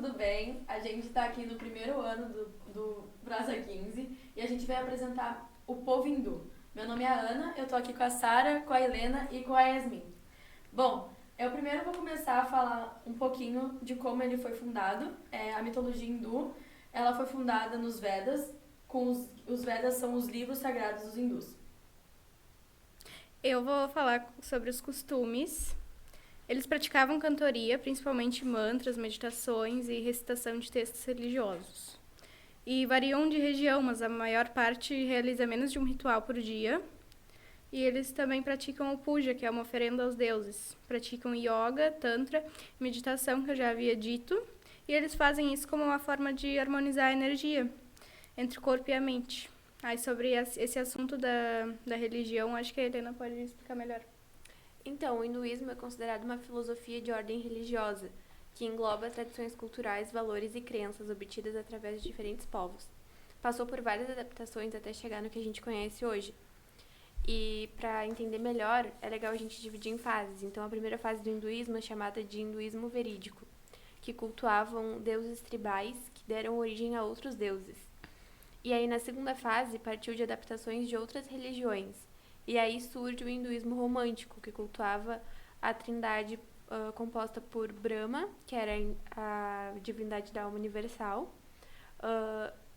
tudo bem? A gente está aqui no primeiro ano do Brasa 15 e a gente vai apresentar o povo hindu. Meu nome é Ana, eu tô aqui com a Sara, com a Helena e com a Yasmin. Bom, eu primeiro vou começar a falar um pouquinho de como ele foi fundado. A mitologia hindu, ela foi fundada nos Vedas, os Vedas são os livros sagrados dos hindus. Eu vou falar sobre os costumes. Eles praticavam cantoria, principalmente mantras, meditações e recitação de textos religiosos. E variam de região, mas a maior parte realiza menos de um ritual por dia. E eles também praticam o puja, que é uma oferenda aos deuses. Praticam yoga, tantra, meditação, que eu já havia dito. E eles fazem isso como uma forma de harmonizar a energia entre o corpo e a mente. Aí sobre esse assunto da religião, acho que a Helena pode explicar melhor. Então, o hinduísmo é considerado uma filosofia de ordem religiosa, que engloba tradições culturais, valores e crenças obtidas através de diferentes povos. Passou por várias adaptações até chegar no que a gente conhece hoje. E para entender melhor, é legal a gente dividir em fases. Então, a primeira fase do hinduísmo é chamada de hinduísmo verídico, que cultuavam deuses tribais que deram origem a outros deuses. E aí, na segunda fase, partiu de adaptações de outras religiões. E aí surge o hinduísmo romântico, que cultuava a trindade composta por Brahma, que era a divindade da alma universal,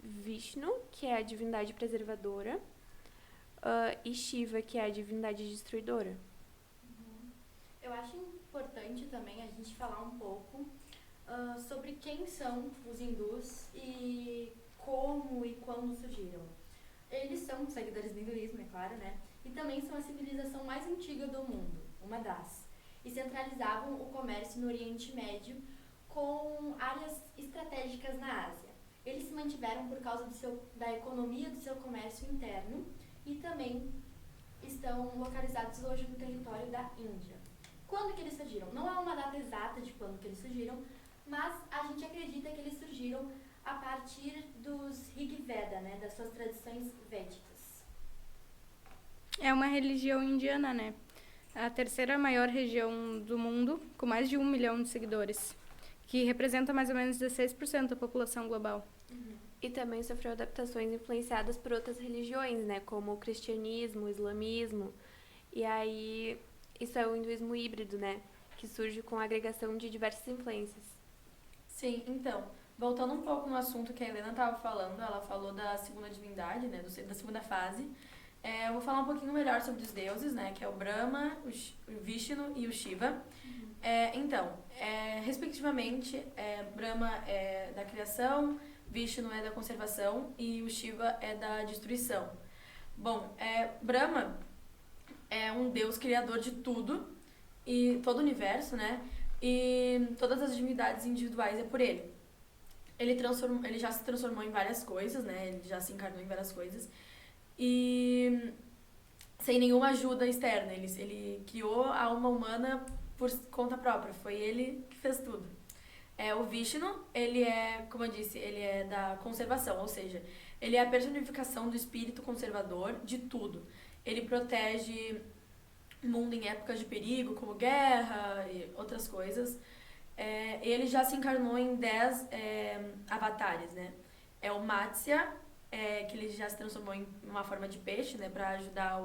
Vishnu, que é a divindade preservadora, e Shiva, que é a divindade destruidora. Eu acho importante também a gente falar um pouco sobre quem são os hindus e como e quando surgiram. Eles são seguidores do hinduísmo, é claro, né? E também são a civilização mais antiga do mundo, uma das. E centralizavam o comércio no Oriente Médio com áreas estratégicas na Ásia. Eles se mantiveram por causa da economia do seu comércio interno e também estão localizados hoje no território da Índia. Quando que eles surgiram? Não há uma data exata de quando que eles surgiram, mas a gente acredita que eles surgiram a partir dos Rig Veda, né, das suas tradições védicas. É uma religião indiana, né? A terceira maior região do mundo, com mais de 1 milhão de seguidores, que representa mais ou menos 16% da população global. E também sofreu adaptações influenciadas por outras religiões, né, como o cristianismo, o islamismo. E aí, isso é o hinduísmo híbrido, né, que surge com a agregação de diversas influências. Sim, então, voltando um pouco no assunto que a Helena estava falando, ela falou da segunda divindade, né, da segunda fase. Eu vou falar um pouquinho melhor sobre os deuses, né, que é o Brahma, o Vishnu e o Shiva. Respectivamente, Brahma é da criação, Vishnu é da conservação e o Shiva é da destruição. Bom, Brahma é um deus criador de tudo e todo o universo, né? E todas as divindades individuais é por ele. Ele já se transformou em várias coisas, né? Ele já se encarnou em várias coisas. E sem nenhuma ajuda externa. Ele criou a alma humana por conta própria. Foi ele que fez tudo. O Vishnu, ele é, como eu disse, ele é da conservação, ou seja, ele é a personificação do espírito conservador de tudo. Ele protege o mundo em épocas de perigo, como guerra e outras coisas. Ele já se encarnou em 10 avatares, né? É o Matsya, que ele já se transformou em uma forma de peixe, né, para ajudar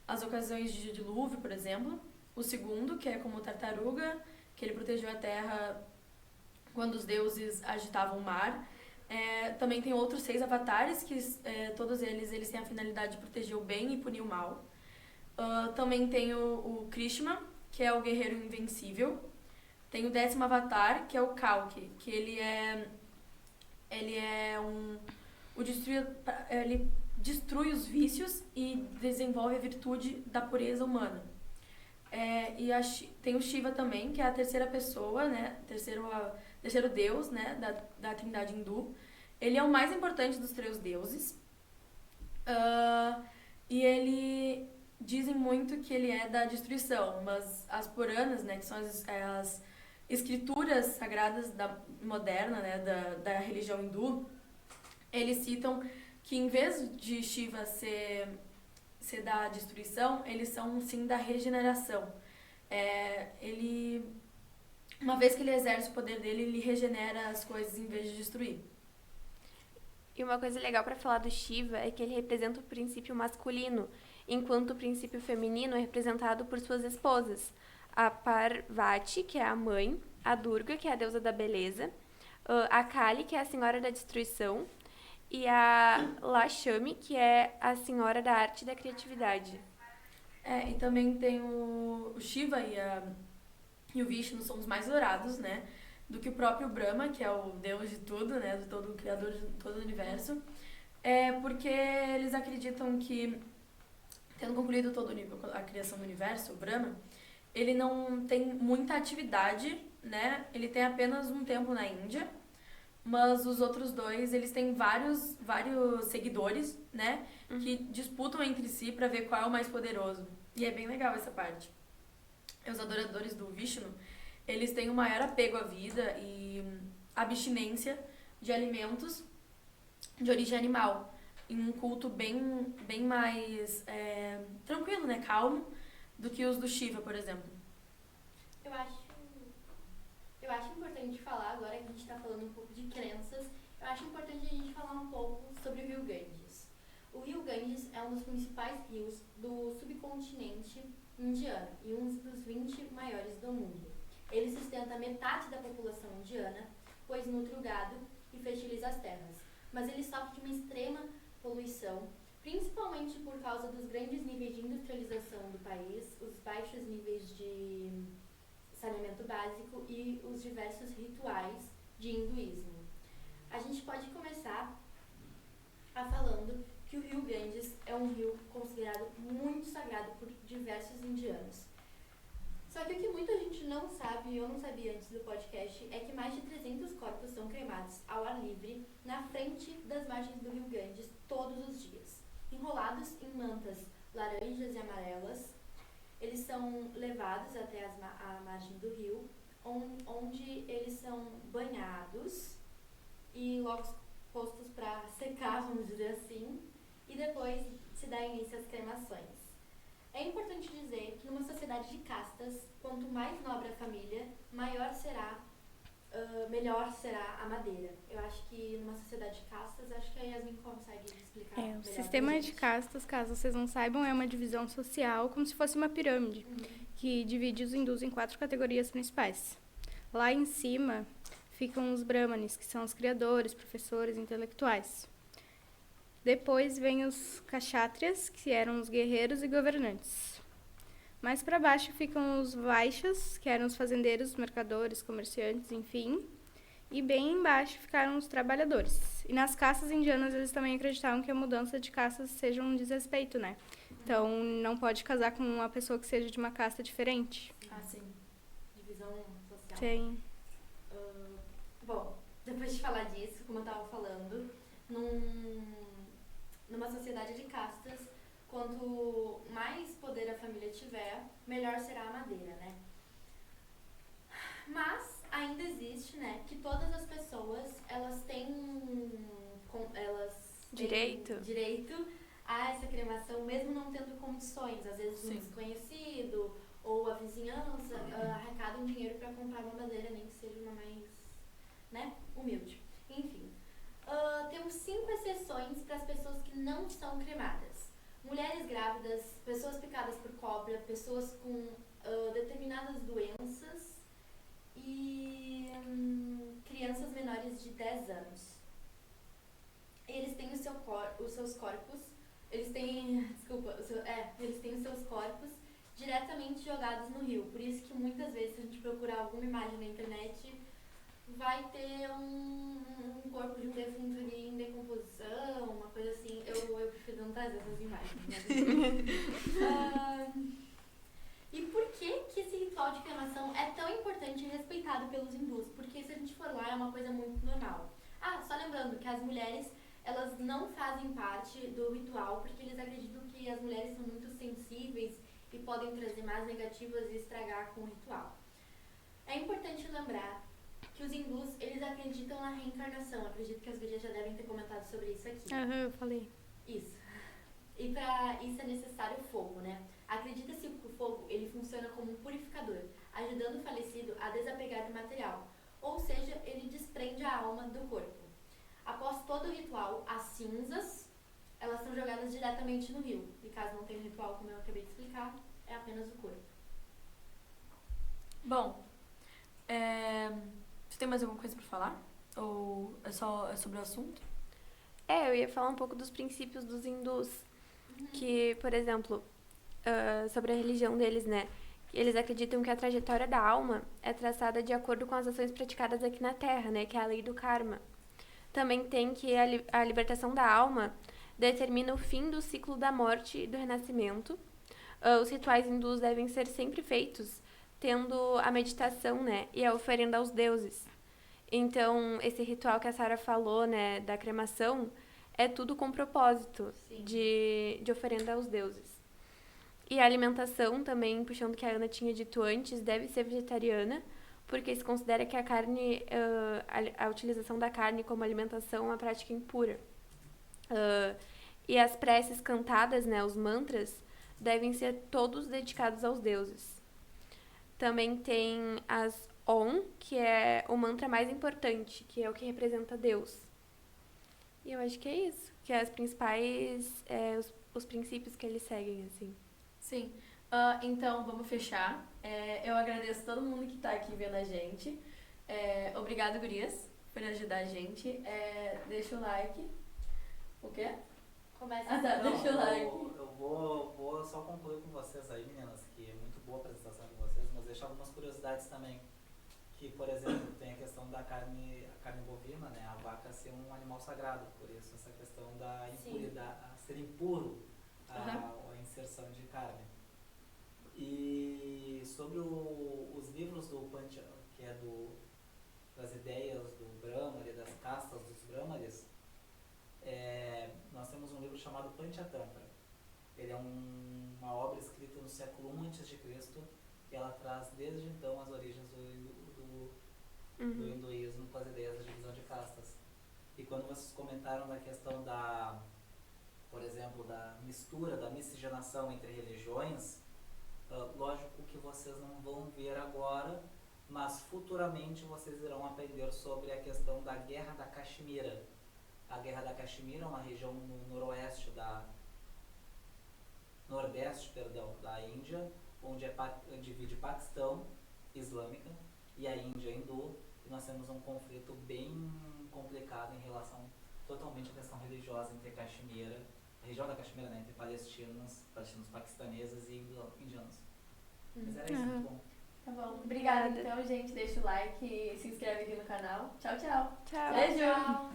as ocasiões de dilúvio, por exemplo. O segundo, que é como tartaruga, que ele protegeu a terra quando os deuses agitavam o mar. Também tem outros 6 avatares, que todos eles têm a finalidade de proteger o bem e punir o mal. Também tem o Krishna, que é o guerreiro invencível. Tem o 10º avatar, que é o Kalki, que ele destrui os vícios e desenvolve a virtude da pureza humana. Tem o Shiva também, que é a terceira pessoa, né? Terceiro deus, né? Da trindade hindu. Ele é o mais importante dos 3 deuses. E ele dizem muito que ele é da destruição, mas as Puranas, né? Que são as escrituras sagradas moderna, né? Da religião hindu, eles citam que em vez de Shiva ser da destruição, eles são sim da regeneração. Ele Uma vez que ele exerce o poder dele, ele regenera as coisas em vez de destruir. E uma coisa legal para falar do Shiva é que ele representa o princípio masculino, enquanto o princípio feminino é representado por suas esposas. A Parvati, que é a mãe, a Durga, que é a deusa da beleza, a Kali, que é a senhora da destruição, e a Lakshmi, que é a senhora da arte e da criatividade. E também tem o Shiva e o Vishnu são os mais adorados, né? Do que o próprio Brahma, que é o deus de tudo, né? Do todo o criador de todo o universo. Porque eles acreditam que, tendo concluído a criação do universo, o Brahma, ele não tem muita atividade, né? Ele tem apenas um tempo na Índia, mas os outros dois, eles têm vários seguidores, né? Que disputam entre si para ver qual é o mais poderoso. E é bem legal essa parte. Os adoradores do Vishnu, eles têm um maior apego à vida e abstinência de alimentos de origem animal, em um culto bem mais tranquilo, né, calmo, do que os do Shiva, por exemplo. Eu acho importante falar, agora que a gente está falando um pouco de crenças, eu acho importante a gente falar um pouco sobre o rio Ganges. O rio Ganges é um dos principais rios do subcontinente indiano e um dos 20 maiores do mundo. Ele sustenta metade da população indiana, pois nutre o gado e fertiliza as terras. Mas ele sofre de uma extrema poluição, principalmente por causa dos grandes níveis de industrialização do país, os baixos níveis de saneamento básico e os diversos rituais de hinduísmo. A gente pode começar falando que o rio Ganges é um rio considerado muito sagrado por diversos indianos. Só que o que muita gente não sabe, e eu não sabia antes do podcast, é que mais de 300 corpos são cremados ao ar livre na frente das margens do rio Ganges todos os dias. Enrolados em mantas laranjas e amarelas, eles são levados até a margem do rio, onde eles são banhados e logo postos para secar, vamos dizer assim, e depois se dá início às cremações. É importante dizer que numa sociedade de castas, quanto mais nobre a família, melhor será a madeira. Eu acho que numa sociedade de castas, acho que a Yasmin consegue explicar melhor. O sistema de castas, caso vocês não saibam, é uma divisão social como se fosse uma pirâmide, que divide os hindus em 4 categorias principais. Lá em cima ficam os brahmanes, que são os criadores, professores, intelectuais. Depois vem os kshatriyas, que eram os guerreiros e governantes. Mais para baixo ficam os vaixas, que eram os fazendeiros, mercadores, comerciantes, enfim. E bem embaixo ficaram os trabalhadores. E nas castas indianas eles também acreditavam que a mudança de castas seja um desrespeito, né? Então não pode casar com uma pessoa que seja de uma casta diferente. Ah, sim. Divisão social. Sim. Bom, depois de falar disso, como eu estava falando, numa sociedade de castas, quanto mais poder a família tiver, melhor será a madeira, né? Mas ainda existe, né, que todas as pessoas, elas têm direito a essa cremação, mesmo não tendo condições. Às vezes um desconhecido ou a vizinhança arrecadam dinheiro para comprar uma madeira, nem que seja uma mais, né, humilde. Enfim, temos 5 exceções para as pessoas que não são cremadas. Mulheres grávidas, pessoas picadas por cobra, pessoas com determinadas doenças e crianças menores de 10 anos. Eles têm os seus corpos, eles têm os seus corpos diretamente jogados no rio. Por isso que muitas vezes, se a gente procurar alguma imagem na internet, vai ter um corpo de um defunto ali em decomposição, uma coisa assim. Eu prefiro não trazer essas imagens. E por que esse ritual de cremação é tão importante e respeitado pelos hindus? Porque se a gente for lá, é uma coisa muito normal. Só lembrando que as mulheres, elas não fazem parte do ritual, porque eles acreditam que as mulheres são muito sensíveis e podem trazer mais negativas e estragar com o ritual. É importante lembrar que os hindus, eles acreditam na reencarnação. Acredito que as gurias já devem ter comentado sobre isso aqui. Eu falei. Isso. E para isso é necessário fogo, né? Acredita-se que o fogo ele funciona como um purificador, ajudando o falecido a desapegar do material, ou seja, ele desprende a alma do corpo. Após todo o ritual, as cinzas elas são jogadas diretamente no rio. E caso não tenha ritual, como eu acabei de explicar, é apenas o corpo. Bom, você tem mais alguma coisa pra falar? Ou é só sobre o assunto? Eu ia falar um pouco dos princípios dos hindus, que, por exemplo, sobre a religião deles, né? Eles acreditam que a trajetória da alma é traçada de acordo com as ações praticadas aqui na Terra, né? Que é a lei do karma. Também tem que a libertação da alma determina o fim do ciclo da morte e do renascimento. Os rituais hindus devem ser sempre feitos tendo a meditação, né? E a oferenda aos deuses. Então, esse ritual que a Sarah falou, né? Da cremação, é tudo com propósito de oferenda aos deuses. E a alimentação também, puxando o que a Ana tinha dito antes, deve ser vegetariana, porque se considera que a carne, a utilização da carne como alimentação é uma prática impura. E as preces cantadas, né, os mantras, devem ser todos dedicados aos deuses. Também tem as Om, que é o mantra mais importante, que é o que representa Deus. E eu acho que é isso, que é as principais, os princípios que eles seguem, assim. Sim. Então, vamos fechar. Eu agradeço todo mundo que tá aqui vendo a gente. Obrigado, gurias, por ajudar a gente. Deixa o like. O quê? Começa Deixa o like. Eu vou só concluir com vocês aí, meninas, que é muito boa a apresentação de vocês, mas deixar algumas curiosidades também. Que, por exemplo, tem a questão da carne bovina, né? A vaca ser um animal sagrado, por isso essa questão da impuridade, ser impuro a inserção de carne. E sobre os livros do Pancha, que é das ideias do Brahmari, das castas dos Brahmaris, nós temos um livro chamado Panchatantra. Ele é uma obra escrita no século I a.C. e ela traz desde então as origens do hinduísmo com as ideias da divisão de castas. E quando vocês comentaram da questão por exemplo, da mistura, da miscigenação entre religiões, lógico que vocês não vão ver agora, mas futuramente vocês irão aprender sobre a questão da Guerra da Caxemira. A Guerra da Caxemira é uma região no nordeste da Índia, onde divide Paquistão, islâmica, e a Índia hindu, e nós temos um conflito bem complicado em relação totalmente à questão religiosa entre Caxemira, a região da Caxemira, né, entre palestinos paquistaneses e indianos. Mas era isso, muito bom. Tá bom. Obrigada, então, gente. Deixa o like e se inscreve aqui no canal. Tchau, tchau. Tchau. Beijo. Tchau.